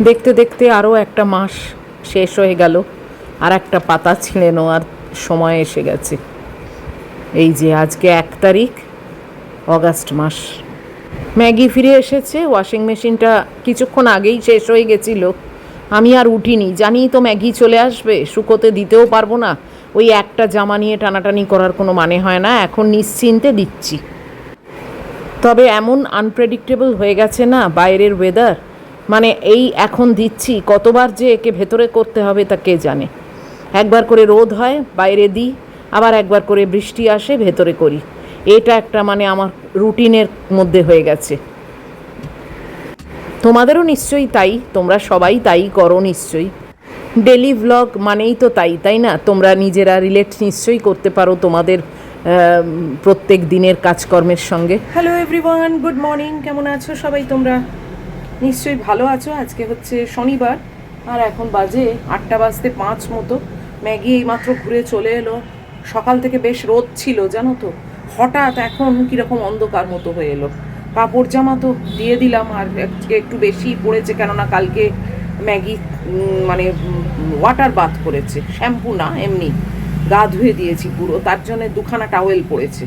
দেখতে দেখতে আরও একটা মাস শেষ হয়ে গেল, আর একটা পাতা ছিঁড়ে নেওয়ার সময় এসে গেছে। এই যে আজকে 1 তারিখ, অগাস্ট মাস। ম্যাগি ফিরে এসেছে। ওয়াশিং মেশিনটা কিছুক্ষণ আগেই শেষ হয়ে গেছিল, আমি আর উঠিনি। জানি তো ম্যাগি চলে আসবে, শুকোতে দিতেও পারবো না। ওই একটা জামা নিয়ে টানাটানি করার কোনো মানে হয় না, এখন নিশ্চিন্তে দিচ্ছি। তবে এমন আনপ্রেডিক্টেবল হয়ে গেছে না বাইরের ওয়েদার, মানে এই এখন দিচ্ছি, কতবার যে একে ভেতরে করতে হবে তা কে জানে। একবার করে রোদ হয়, বাইরে দিই, আবার একবার করে বৃষ্টি আসে, ভেতরে করি। এটা একটা মানে আমার রুটিনের মধ্যে হয়ে গেছে। তোমাদেরও নিশ্চয়ই তাই, তোমরা সবাই তাই করো নিশ্চয়ই। ডেলি ভ্লগ মানেই তো তাই, তাই না? তোমরা নিজেরা রিলেট নিশ্চয়ই করতে পারো তোমাদের প্রত্যেক দিনের কাজকর্মের সঙ্গে। Hello everyone, good morning. কেমন আছো সবাই? তোমরা নিশ্চয়ই ভালো আছো। আজকে হচ্ছে শনিবার, আর এখন বাজে 8:05 মতো। ম্যাগি এইমাত্র ঘুরে চলে এলো। সকাল থেকে বেশ রোদ ছিল জানো তো, হঠাৎ এখন কীরকম অন্ধকার মতো হয়ে এলো। কাপড় জামা তো দিয়ে দিলাম, আর একটু বেশি পড়েছে, কেননা কালকে ম্যাগি মানে ওয়াটার বাথ করেছে, শ্যাম্পু না, এমনি গা ধুয়ে দিয়েছি পুরো, তার জন্য 2খানা টাওয়েল পড়েছে।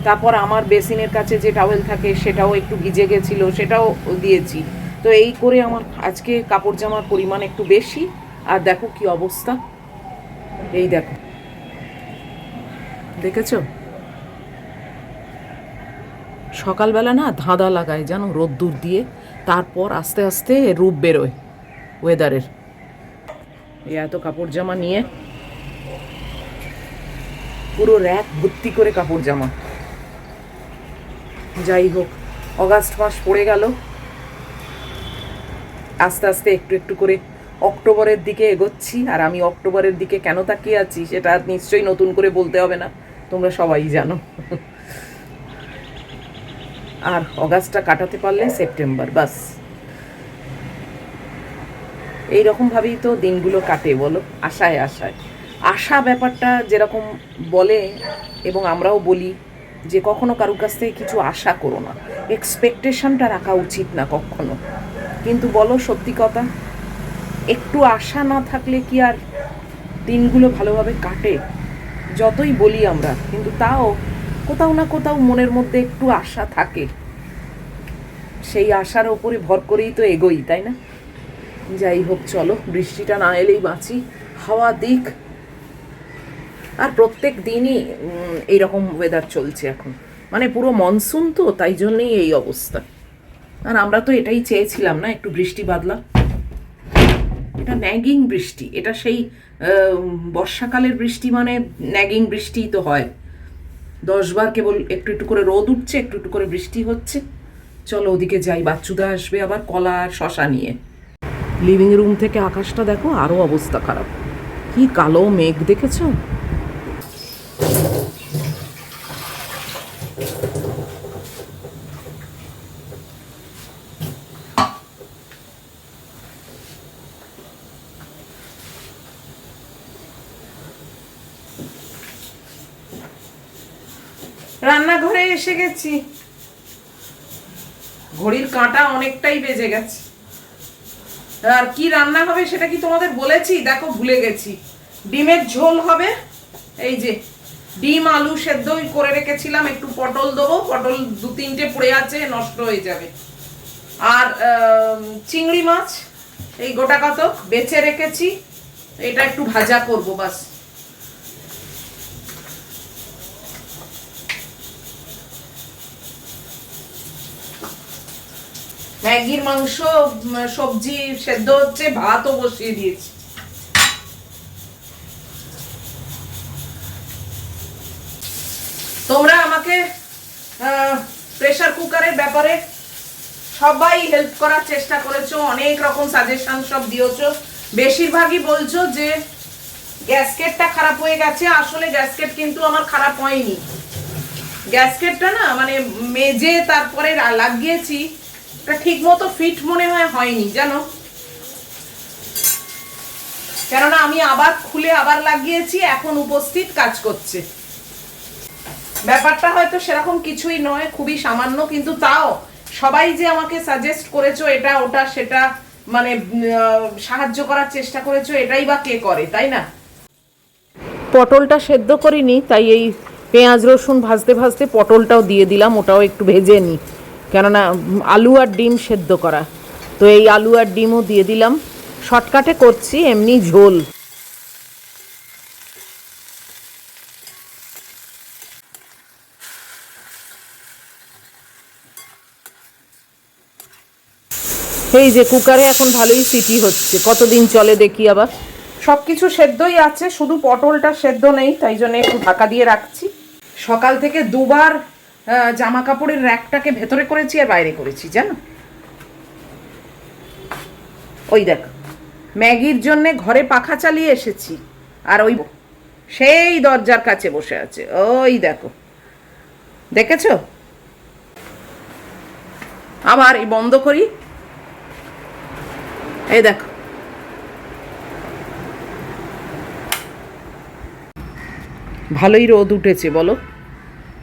তারপর আমার বেসিনের কাছে যে টাওয়েল থাকে সেটাও একটু ভিজে গেছিলো, সেটাও দিয়েছি। তো এই করে আমার আজকে কাপড় জামার পরিমাণ একটু বেশি। আর দেখো কি অবস্থা, এই দেখো, দেখেছো? সকালবেলা না ধাঁধা লাগায় জানো, রোদ্দুর দিয়ে, তারপর আস্তে আস্তে রূপ বেরোয় ওয়েদারের। এই এত কাপড় জামা নিয়ে পুরো র্যাক ভর্তি করে কাপড় জামা। যাই হোক, অগাস্ট মাস পড়ে গেল, আস্তে আস্তে একটু একটু করে অক্টোবরের দিকে এগোচ্ছি। আর আমি অক্টোবরের দিকে কেন তাকিয়ে আছি সেটা নিশ্চয়ই নতুন করে বলতে হবে না, তোমরা সবাই জানো। আর অগাস্টটা কাটাতে পারলে সেপ্টেম্বর, বাস এইরকমভাবেই তো দিনগুলো কাটে বলো, আশায় আশায়। আশা ব্যাপারটা যেরকম বলে, এবং আমরাও বলি যে কখনো কারুর কাছ থেকে কিছু আশা করো না, এক্সপেকটেশনটা রাখা উচিত না কখনো। কিন্তু বলো সত্যি কথা, একটু আশা না থাকলে কি আর দিনগুলো ভালোভাবে কাটে? যতই বলি আমরা, কিন্তু তাও কোথাও না কোথাও মনের মধ্যে একটু আশা থাকে। সেই আশার ওপরে ভর করেই তো এগোই, তাই না? যাই হোক, চলো, বৃষ্টিটা না এলেই বাঁচি, হাওয়া দিক। আর প্রত্যেক দিনই এইরকম ওয়েদার চলছে এখন, মানে পুরো মনসুন তো, তাই জন্যেই এই অবস্থা। আর আমরা তো এটাই চেয়েছিলাম না, একটু বৃষ্টি বাদলা। এটা ন্যাগিং বৃষ্টি, এটা সেই বর্ষাকালের বৃষ্টি, মানে ন্যাগিং বৃষ্টিই তো হয়। 10বার কেবল একটু একটু করে রোদ উঠছে, একটু একটু করে বৃষ্টি হচ্ছে। চলো ওদিকে যাই, বাচ্চুদা আসবে আবার কলা আর শশা নিয়ে। লিভিং রুম থেকে আকাশটা দেখো, আরও অবস্থা খারাপ, কি কালো মেঘ দেখেছো? রান্নাঘরে এসে গেছি, ঘড়ির কাঁটা অনেকটাই বেজে গেছে। আর কি রান্না হবে সেটা কি তোমাদের বলেছি? দেখো ভুলে গেছি। ডিমের ঝোল হবে, এই যে ডিম আলু সেদ্ধ করে রেখেছিলাম, একটু পটল দেবো, পটল 2-3টে পড়ে আছে, নষ্ট হয়ে যাবে। আর চিংড়ি মাছ এই গোটা কত বেছে রেখেছি, এটা একটু ভাজা করব বাস। ম্যাগির মাংস, সবজি সেদ্ধ হচ্ছে, ভাতও বসিয়ে দিয়েছি। তোমরা আমাকে প্রেসার কুকারের ব্যাপারে সবাই হেল্প করার চেষ্টা করেছো, অনেক রকম সাজেশন সব দিয়েছো। বেশিরভাগই বলছো যে গ্যাসকেটটা খারাপ হয়ে গেছে। আসলে গ্যাসকেট কিন্তু আমার খারাপ হয়নি। গ্যাসকেটটা না মানে মেজে তারপরে লাগিয়েছি, ঠিক মতো ফিট মনে হয়নি জানো, কেননা আমি আবার খুলে আবার লাগিয়েছি, এখন উপস্থিত কাজ করছে। ব্যাপারটা হয়তো সেরকম কিছুই নয়, খুবই সামান্য, কিন্তু তাও সবাই যে আমাকে সাজেস্ট করেছো এটা ওটা সেটা, মানে সাহায্য করার চেষ্টা করেছো, এটাই বা কে করে, তাই না? পটলটা সেদ্ধ করিনি, তাই এই পেঁয়াজ রসুন ভাজতে ভাজতে পটলটাও দিয়ে দিলাম, ওটাও একটু ভেজে নিই, কেননা আলু আর ডিম সেদ্ধ করা। তো এই আলু আর ডিমও দিয়ে দিলাম, শর্টকাটে করছি, এমনি ঝোল। এই যে কুকারে এখন ভালোই সিটি হচ্ছে, কতদিন চলে দেখি আবার। সব কিছু সেদ্ধই আছে, শুধু পটলটা সেদ্ধ নেই, তাই জন্য একটু ঢাকা দিয়ে রাখছি। সকাল থেকে দুবার জামা কাপড়ের র্যাকটাকে ভেতরে করেছি আর বাইরে করেছি, জানো। ওই দেখো, ম্যাগির জন্যে ঘরে পাখা চালিয়ে এসেছি, আর ওই সেই দরজার কাছে বসে আছে, ওই দেখো, দেখেছো? আবার এই বন্ধ করি, এই দেখো। ভালোই রোদ উঠেছে বলো,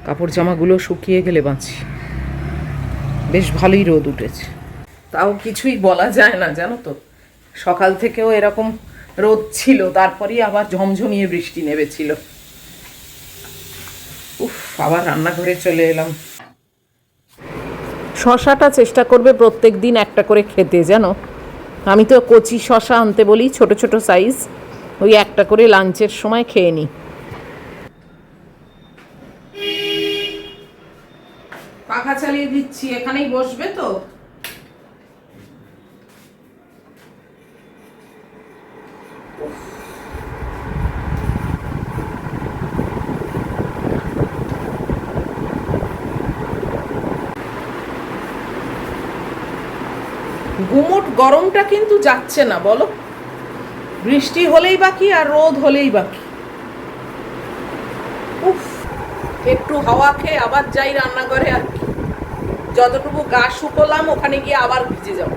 কাপড় জামাগুলো শুকিয়ে গেলে বাঁচি। বেশ ভালোই রোদ উঠেছে, তাও কিছুই বলা যায় না, জানো তো। সকাল থেকেও এরকম রোদ ছিল, তারপরেই আবার ঝমঝমিয়ে বৃষ্টি নেমেছিল। উফ, আবার রান্নাঘরে চলে এলাম। শশাটা চেষ্টা করবে প্রত্যেক দিন একটা করে খেতে, জানো। আমি তো কচি শশা আনতে বলি, ছোট ছোট সাইজ, ওই একটা করে লাঞ্চের সময় খেয়ে নিই। পাখা চালিয়ে দিচ্ছি, এখানেই বসবে তো। গুমোট গরমটা কিন্তু যাচ্ছে না বলো, বৃষ্টি হলেই বাকি আর রোদ হলেই বাকি। উফ, একটু হাওয়া খেয়ে আবার যাই রান্নাঘরে, আর কি, যতটুকু গা শুকোলাম ওখানে গিয়ে আবার ভিজে যাব।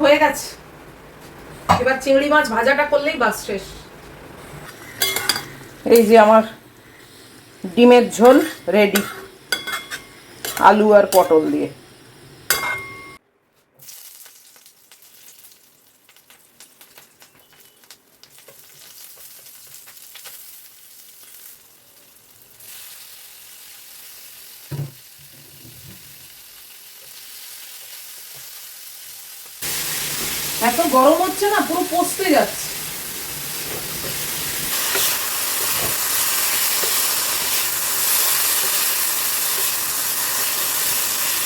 হয়ে গেছে, এবার চিংড়ি মাছ ভাজাটা করলেই বাস শেষ। এই যে আমার ডিমের ঝোল রেডি, আলু আর পটল দিয়ে। এত গরম হচ্ছে না, পুরো পচতে যাচ্ছে।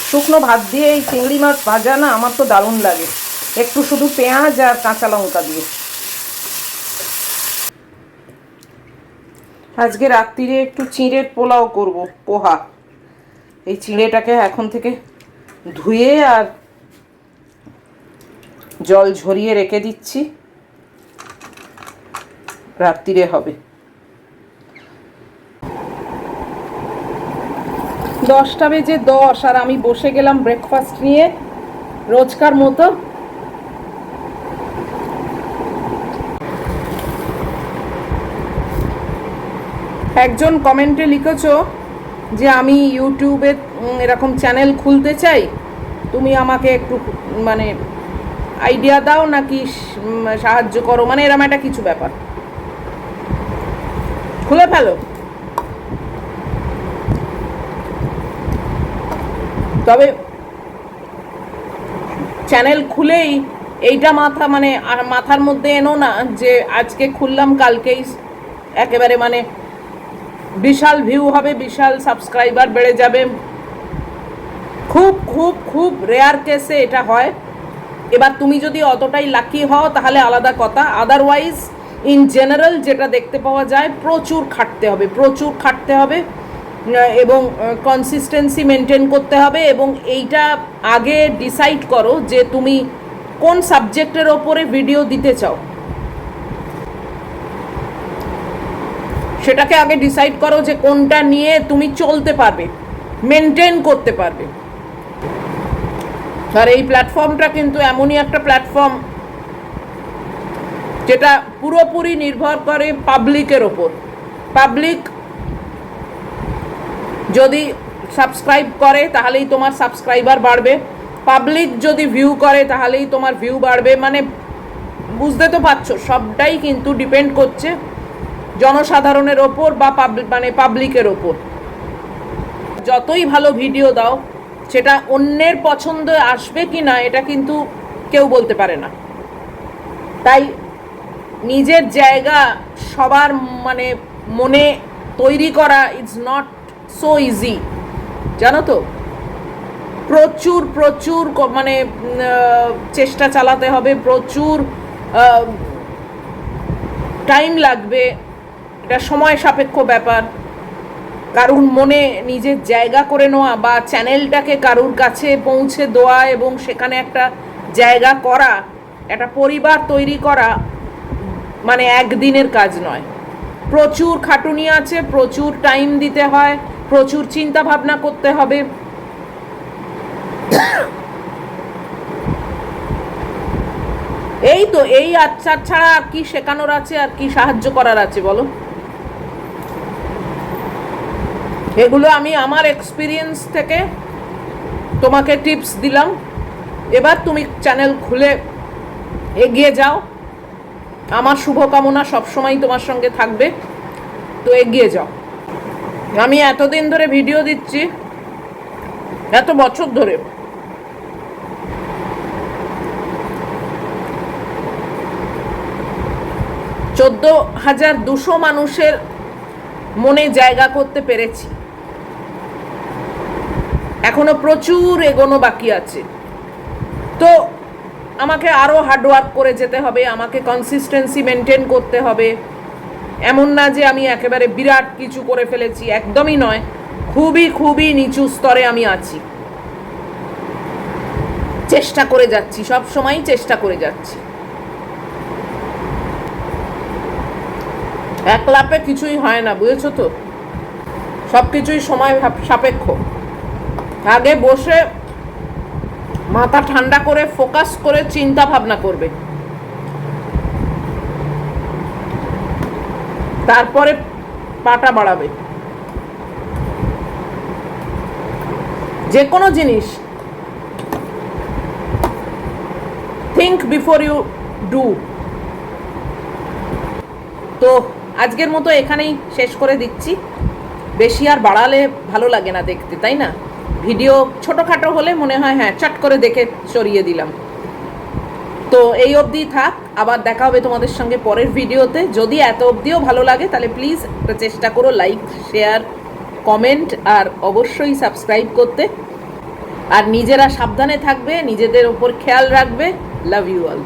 শুকনো ভাত দিয়ে এই চিংড়ি মাছ ভাজা না আমার তো দারুণ লাগে, একটু শুধু পেঁয়াজ আর কাঁচা লঙ্কা দিয়ে। আজকে রাত্রিরে একটু চিঁড়ের পোলাও করব, পোহা। এই চিঁড়েটাকে এখন থেকে ধুয়ে আর জল ঝরিয়ে রেখে দিচ্ছি, রাত্রিরে হবে। 10:10 আর আমি বসে গেলাম ব্রেকফাস্ট নিয়ে, রোজকার মতো। একজন কমেন্টে লিখেছো যে আমি ইউটিউবে এরকম চ্যানেল খুলতে চাই, তুমি আমাকে একটু মানে আইডিয়া দাও নাকি সাহায্য করো, মানে এরকম একটা কিছু ব্যাপার। খুলে ফেলো। তবে চ্যানেল খুলেই এইটা মানে আর মাথার মধ্যে এনো না যে আজকে খুললাম কালকেই একেবারে মানে বিশাল ভিউ হবে, বিশাল সাবস্ক্রাইবার বেড়ে যাবে। খুব খুব খুব রেয়ার কেসে এটা হয়। এবার তুমি যদি অতটাই লাকি হও তাহলে আলাদা কথা, আদারওয়াইজ ইন জেনারেল যেটা দেখতে পাওয়া যায়, প্রচুর খাটতে হবে, প্রচুর খাটতে হবে এবং কনসিস্টেন্সি মেনটেন করতে হবে। এবং এইটা আগে ডিসাইড করো যে তুমি কোন সাবজেক্টের ওপরে ভিডিও দিতে চাও। সেটাকে আগে ডিসাইড করো যে কোনটা নিয়ে তুমি চলতে পারবে, মেনটেন করতে পারবে। আর এই প্ল্যাটফর্মটা কিন্তু এমনই একটা প্ল্যাটফর্ম যেটা পুরোপুরি নির্ভর করে পাবলিকের ওপর। পাবলিক যদি সাবস্ক্রাইব করে তাহলেই তোমার সাবস্ক্রাইবার বাড়বে, পাবলিক যদি ভিউ করে তাহলেই তোমার ভিউ বাড়বে। মানে বুঝতে তো পারছো, সবটাই কিন্তু ডিপেন্ড করছে জনসাধারণের ওপর বা পাবলিকের ওপর। যতই ভালো ভিডিও দাও, সেটা অন্যের পছন্দে আসবে কি না এটা কিন্তু কেউ বলতে পারে না। তাই নিজের জায়গা সবার মনে তৈরি করা ইজ নট সো ইজি, জানো তো। প্রচুর প্রচুর চেষ্টা চালাতে হবে, প্রচুর টাইম লাগবে, এটা সময় সাপেক্ষ ব্যাপার। কারুর মনে নিজের জায়গা করে নেওয়া বা চ্যানেলটাকে কারুর কাছে পৌঁছে দেওয়া এবং সেখানে একটা জায়গা করা, একটা পরিবার তৈরি করা একদিনের কাজ নয়। প্রচুর খাটুনি আছে, প্রচুর টাইম দিতে হয়, প্রচুর চিন্তা ভাবনা করতে হবে। এই তো, এই আচ্ছা ছাড়া আর কি শেখানোর আছে, আর কি সাহায্য করার আছে বলো? এগুলো আমি আমার এক্সপিরিয়েন্স থেকে তোমাকে টিপস দিলাম। এবার তুমি চ্যানেল খুলে এগিয়ে যাও। আমার শুভকামনা সবসময় তোমার সঙ্গে থাকবে, তো এগিয়ে যাও। আমি এতদিন ধরে ভিডিও দিচ্ছি, এত বছর ধরে, $14,200 মানুষের মনে জায়গা করতে পেরেছি। এখনো প্রচুর এগোনো বাকি আছে। তো আমাকে আরও হার্ডওয়ার্ক করে যেতে হবে, আমাকে কনসিস্টেন্সি মেনটেন করতে হবে। এমন না যে আমি একেবারে বিরাট কিছু করে ফেলেছি, একদমই নয়। খুবই খুবই নিচু স্তরে আমি আছি, চেষ্টা করে যাচ্ছি, সব সময় চেষ্টা করে যাচ্ছি। এক লাফে কিছুই হয় না, বুঝেছো তো। সব কিছুই সময় সাপেক্ষ। আগে বসে মাথা ঠান্ডা করে ফোকাস করে চিন্তা ভাবনা করবে, তারপরে পাটা বাড়াবে। যে কোনো জিনিস থিঙ্ক বিফোর ইউ ডু। তো আজকের মতো এখানেই শেষ করে দিচ্ছি। বেশি আর বাড়ালে ভালো লাগে না দেখতে, তাই না? ভিডিও ছোটোখাটো হলে মনে হয় হ্যাঁ চট করে দেখে সরিয়ে দিলাম। তো এই অবধি থাক, আবার দেখা হবে তোমাদের সঙ্গে পরের ভিডিওতে। যদি এত অবধিও ভালো লাগে তাহলে প্লিজ একটা চেষ্টা করো লাইক, শেয়ার, কমেন্ট আর অবশ্যই সাবস্ক্রাইব করতে। আর নিজেরা সাবধানে থাকবে, নিজেদের ওপর খেয়াল রাখবে। Love you all.